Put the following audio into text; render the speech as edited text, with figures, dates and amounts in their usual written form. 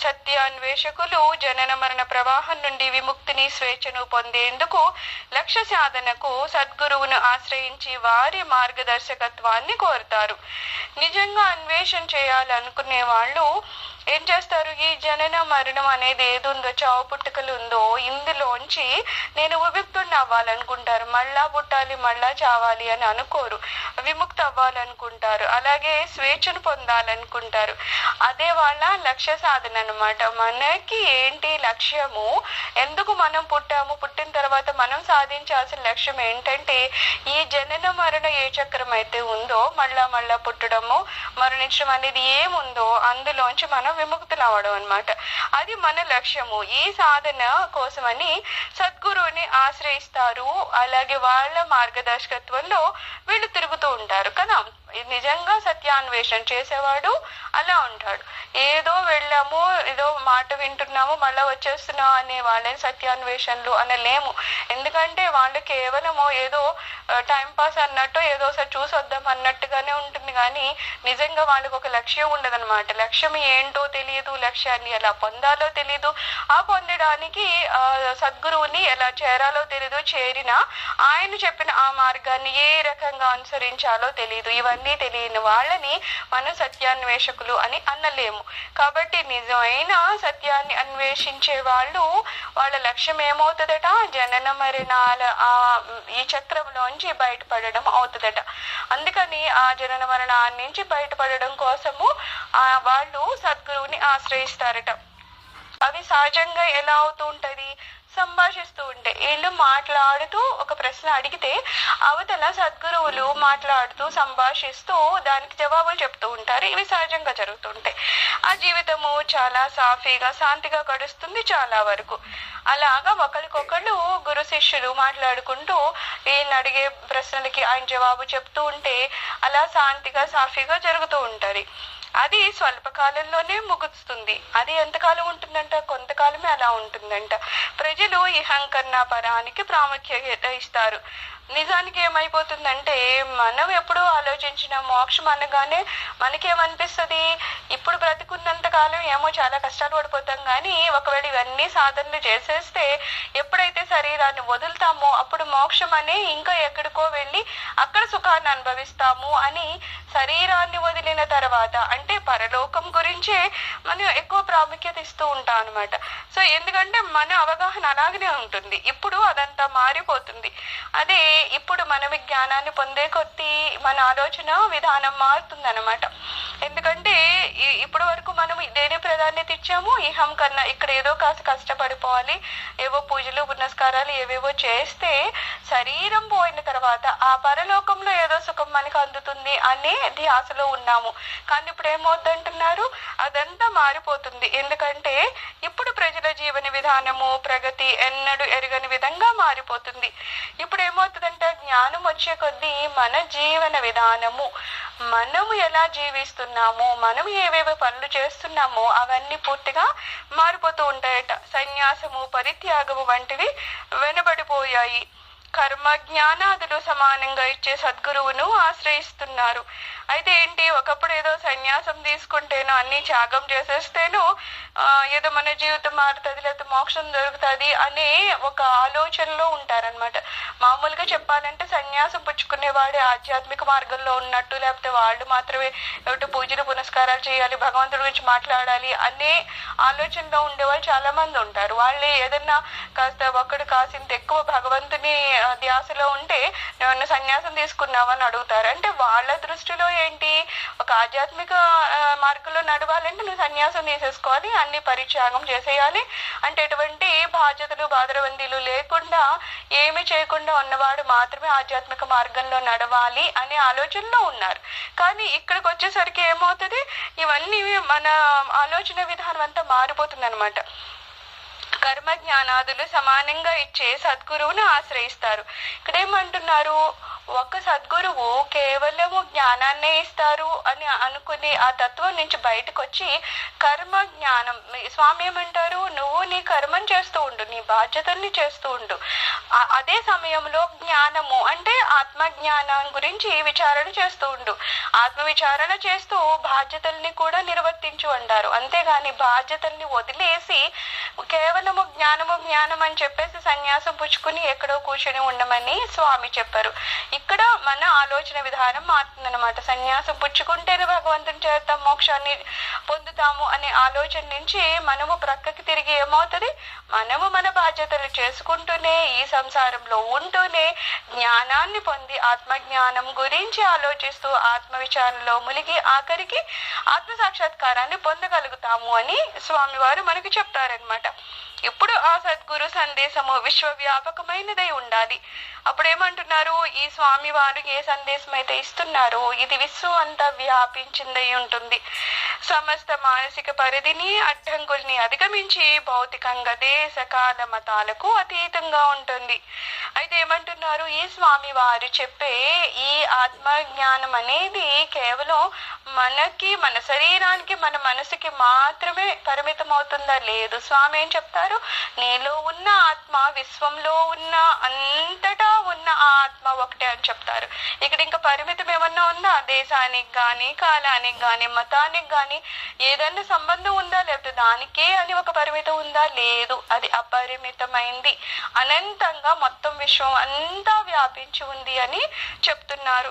సత్యాన్వేషకులు జనన మరణ ప్రవాహం నుండి విముక్తిని స్వేచ్ఛను పొందేందుకు లక్ష్య సాధనకు సద్గురువును ఆశ్రయించి వారి మార్గదర్శకత్వాన్ని కోరుతారు. నిజంగా అన్వేషణ చేయాలనుకునే వాళ్ళు ఏం చేస్తారు? ఈ జనన మరణం అనేది ఏది ఉందో, చావు పుట్టుకలు ఉందో, ఇందులోంచి నేను విముక్తుడిని అవ్వాలనుకుంటారు. మళ్ళా పుట్టాలి, మళ్ళా చావాలి అని అనుకోరు. విముక్తి అవ్వాలనుకుంటారు. అలాగే స్వేచ్ఛను పొందాలనుకుంటారు. అదే వాళ్ళ లక్ష్య సాధన అన్నమాట. మనకి ఏంటి లక్ష్యము, ఎందుకు మనం పుట్టాము, పుట్టిన తర్వాత మనం సాధించాల్సిన లక్ష్యం ఏంటంటే ఈ జనన మరణ ఏ చక్రం అయితే ఉందో, మళ్ళా పుట్టడము మరణించడం అనేది ఏముందో అందులోంచి మనం విముక్తులు అవ్వడం అన్నమాట. అది మన లక్ష్యము. ఈ సాధన కోసమని సద్గురువుని ఆశ్రయిస్తారు. అలాగే వాళ్ళ మార్గదర్శకత్వంలో వీళ్ళు తిరుగుతూ ఉంటారు కదా. నిజంగా సత్యాన్వేషణ చేసేవాడు అలా ఉంటాడు. ఏదో వెళ్ళాము, ఏదో మాట వింటున్నాము, మళ్ళా వచ్చేస్తున్నాము అనే వాళ్ళని సత్యాన్వేషణలు అనలేము. ఎందుకంటే వాళ్ళు కేవలము ఏదో టైం పాస్ అన్నట్టు, ఏదో ఒకసారి చూసి వద్దాం అన్నట్టుగానే ఉంటుంది. కానీ నిజంగా వాళ్ళకి ఒక లక్ష్యం ఉండదన్నమాట. లక్ష్యం ఏంటో తెలియదు, లక్ష్యాన్ని ఎలా పొందాలో తెలియదు, ఆ పొందడానికి సద్గురువుని ఎలా చేరాలో తెలియదు, చేరినా ఆయన చెప్పిన ఆ మార్గాన్ని ఏ రకంగా అనుసరించాలో తెలియదు. ఇవన్నీ తెలియని వాళ్ళని మనం సత్యాన్వేషకులు అని అనలేము. కాబట్టి నిజమైన సత్యాన్ని అన్వేషించే వాళ్ళు, వాళ్ళ లక్ష్యం ఏమవుతుందట? జనన మరణాల ఈ చక్రంలోంచి బయటపడడం అవుతుందట. అందుకని ఆ జనన మరణాల నుంచి బయటపడడం కోసము వాళ్ళు సద్గురువుని ఆశ్రయిస్తారట. అవి సహజంగా ఎలా అవుతూ ఉంటది? సంభాషిస్తూ ఉంటే వీళ్ళు మాట్లాడుతూ ఒక ప్రశ్న అడిగితే అవతల సద్గురువులు మాట్లాడుతూ సంభాషిస్తూ దానికి జవాబులు చెప్తూ ఉంటారు. ఇవి సహజంగా జరుగుతుంటాయి. ఆ జీవితము చాలా సాఫీగా శాంతిగా గడుస్తుంది చాలా వరకు. అలాగా ఒకరికొకళ్ళు గురు శిష్యులు మాట్లాడుకుంటూ ఈయన అడిగే ప్రశ్నలకి ఆయన జవాబు చెప్తూ ఉంటే అలా శాంతిగా సాఫీగా జరుగుతూ ఉంటది. అది స్వల్పకాలంలోనే ముగుస్తుంది. అది ఎంతకాలం ఉంటుందంట? కొంతకాలమే అలా ఉంటుందంట. ప్రజలు ఇహంకరణ పరానికి ప్రాముఖ్యత ఇస్తారు. నిజానికి ఏమైపోతుందంటే మనం ఎప్పుడూ ఆలోచించిన మోక్షం అనగానే మనకేమనిపిస్తుంది? ఇప్పుడు బ్రతికున్నంత కాలం ఏమో చాలా కష్టాలు పడిపోతాం, కానీ ఒకవేళ ఇవన్నీ సాధనలు చేసేస్తే ఎప్పుడైతే శరీరాన్ని వదులుతామో అప్పుడు మోక్షం అనే ఇంకా ఎక్కడికో వెళ్ళి అక్కడ సుఖాన్ని అనుభవిస్తాము అని శరీరాన్ని వదిలిన తర్వాత అంటే పరలోకం గురించే మనం ఎక్కువ ప్రాముఖ్యత ఇస్తూ ఉంటాం అనమాట. సో ఎందుకంటే మన అవగాహన అలాగనే ఉంటుంది. ఇప్పుడు అదంతా మారిపోతుంది. అదే ఇప్పుడు మనం జ్ఞానాన్ని పొందే కొద్దీ మన ఆలోచన విధానం మారుతుంది అనమాట. ఎందుకంటే ఇప్పటి వరకు మనం దేని ప్రాధాన్యత ఇచ్చాము? ఇహం కన్నా ఇక్కడ ఏదో కాస్త కష్టపడిపోవాలి, ఏవో పూజలు పునస్కారాలు ఏవేవో చేస్తే శరీరం పోయిన తర్వాత ఆ పరలోకంలో ఏదో సుఖం మనకు అందుతుంది అనే ధ్యాసలో ఉన్నాము. కానీ ఇప్పుడు ఏమవుతుందంటున్నారు? అదంతా మారిపోతుంది. ఎందుకంటే ఇప్పుడు ప్రజల జీవన విధానము ప్రగతి ఎన్నడూ ఎరగని విధంగా మారిపోతుంది. ఇప్పుడు ఏమవుతుందంటే జ్ఞానం వచ్చే కొద్దీ మన జీవన విధానము, మనము ఎలా జీవిస్తున్నాము, మనం ఏవేవో పనులు చేస్తున్నామో అవన్నీ పూర్తిగా మారిపోతూ ఉంటాయట. సన్యాసము పరిత్యాగము వంటివి వెనబడిపోయాయి. కర్మ జ్ఞానాదులు సమానంగా ఇచ్చే సద్గురువును ఆశ్రయిస్తున్నారు. అయితే ఏంటి, ఒకప్పుడు ఏదో సన్యాసం తీసుకుంటేనో అన్ని త్యాగం చేసేస్తేనో ఏదో మన జీవితం మారుతుంది, లేకపోతే మోక్షం దొరుకుతుంది అనే ఒక ఆలోచనలో ఉంటారనమాట. మామూలుగా చెప్పాలంటే సన్యాసం పుచ్చుకునేవాడే ఆధ్యాత్మిక మార్గంలో ఉన్నట్టు, లేకపోతే వాళ్ళు మాత్రమే ఏమిటి పూజలు పునస్కారాలు చేయాలి, భగవంతుడి గురించి మాట్లాడాలి అనే ఆలోచనలో ఉండేవాళ్ళు చాలా మంది ఉంటారు. వాళ్ళే ఏదన్నా కాస్త ఒక్కడు కాసింత ఎక్కువ భగవంతుని ధ్యాసలో ఉంటే నేను సన్యాసం తీసుకున్నావని అడుగుతారు. అంటే వాళ్ళ దృష్టిలో ఏంటి, ఒక ఆధ్యాత్మిక మార్గంలో నడవాలంటే నువ్వు సన్యాసం తీసేసుకోవాలి, అన్ని పరిత్యాగం చేసేయాలి, అంటే ఎటువంటి బాధ్యతలు బాధరబందీలు లేకుండా ఏమి చేయకుండా ఉన్నవాడు మాత్రమే ఆధ్యాత్మిక మార్గంలో నడవాలి అనే ఆలోచనలో ఉన్నారు. కానీ ఇక్కడికి వచ్చేసరికి ఏమవుతుంది, ఇవన్నీ మన ఆలోచన విధానం అంతా మారిపోతుంది అనమాట. కర్మ జ్ఞానాదులు సమానంగా ఇచ్చే సద్గురువును ఆశ్రయిస్తారు. ఇక్కడ ఏమంటున్నారు? ఒక సద్గురువు కేవలము జ్ఞానాన్నే ఇస్తారు అని అనుకుని ఆ తత్వం నుంచి బయటకు వచ్చి కర్మ జ్ఞానం, స్వామి ఏమంటారు, నువ్వు నీ కర్మం చేస్తూ ఉండు, నీ బాధ్యతల్ని చేస్తూ ఉండు, అదే సమయంలో జ్ఞానము అంటే ఆత్మ జ్ఞానం గురించి విచారణ చేస్తూ ఉండు, ఆత్మ విచారణ చేస్తూ బాధ్యతల్ని కూడా నిర్వర్తించు అంటారు. అంతేగాని బాధ్యతల్ని వదిలేసి కేవలము జ్ఞానము జ్ఞానం అని చెప్పేసి సన్యాసం పుచ్చుకుని ఎక్కడో కూర్చొని ఉండమని స్వామి చెప్పారు. ఇక్కడ మన ఆలోచన విధానం మారుతుందన్నమాట. సన్యాసం పుచ్చుకుంటేనే భగవంతుని చేరుతాం, మోక్షాన్ని పొందుతాము అనే ఆలోచన నుంచి మనము ప్రక్కకి తిరిగి ఏమవుతుంది, మనము మన బాధ్యతలు చేసుకుంటూనే ఈ సంసారంలో ఉంటూనే జ్ఞానాన్ని పొంది ఆత్మజ్ఞానం గురించి ఆలోచిస్తూ ఆత్మ విచారణలో మునిగి ఆఖరికి ఆత్మ సాక్షాత్కారాన్ని పొందగలుగుతాము అని స్వామివారు మనకి చెప్తారనమాట. ఇప్పుడు ఆ సద్గురు సందేశము విశ్వవ్యాపకమైనదై ఉండాలి. అప్పుడు ఏమంటున్నారు, ఈ స్వామి వారు ఏ సందేశం అయితే ఇస్తున్నారో ఇది విశ్వం అంతా వ్యాపించిందై ఉంటుంది. సమస్త మానసిక పరిధిని అడ్డంకుల్ని అధిగమించి భౌతికంగా దేశ కాల మతాలకు అతీతంగా ఉంటుంది. అయితే ఏమంటున్నారు, ఈ స్వామి వారు చెప్పే ఈ ఆత్మ జ్ఞానం అనేది కేవలం మనకి, మన శరీరానికి, మన మనసుకి మాత్రమే పరిమితం అవుతుందా? లేదు. స్వామి ఏం చెప్తారు, నీలో ఉన్న ఆత్మ విశ్వంలో ఉన్న అంతటా ఉన్న ఆ ఆత్మ ఒకటే అని చెప్తారు. ఇక్కడ ఇంకా పరిమితం ఏమన్నా ఉందా? దేశానికి గాని, కాలానికి గాని, మతానికి గాని ఏదైనా సంబంధం ఉందా? లేకపోతే దానికే అని ఒక పరిమితం ఉందా? లేదు. అది అపరిమితమైంది, అనంతంగా మొత్తం విశ్వం అంతా వ్యాపించి ఉంది అని చెప్తున్నారు.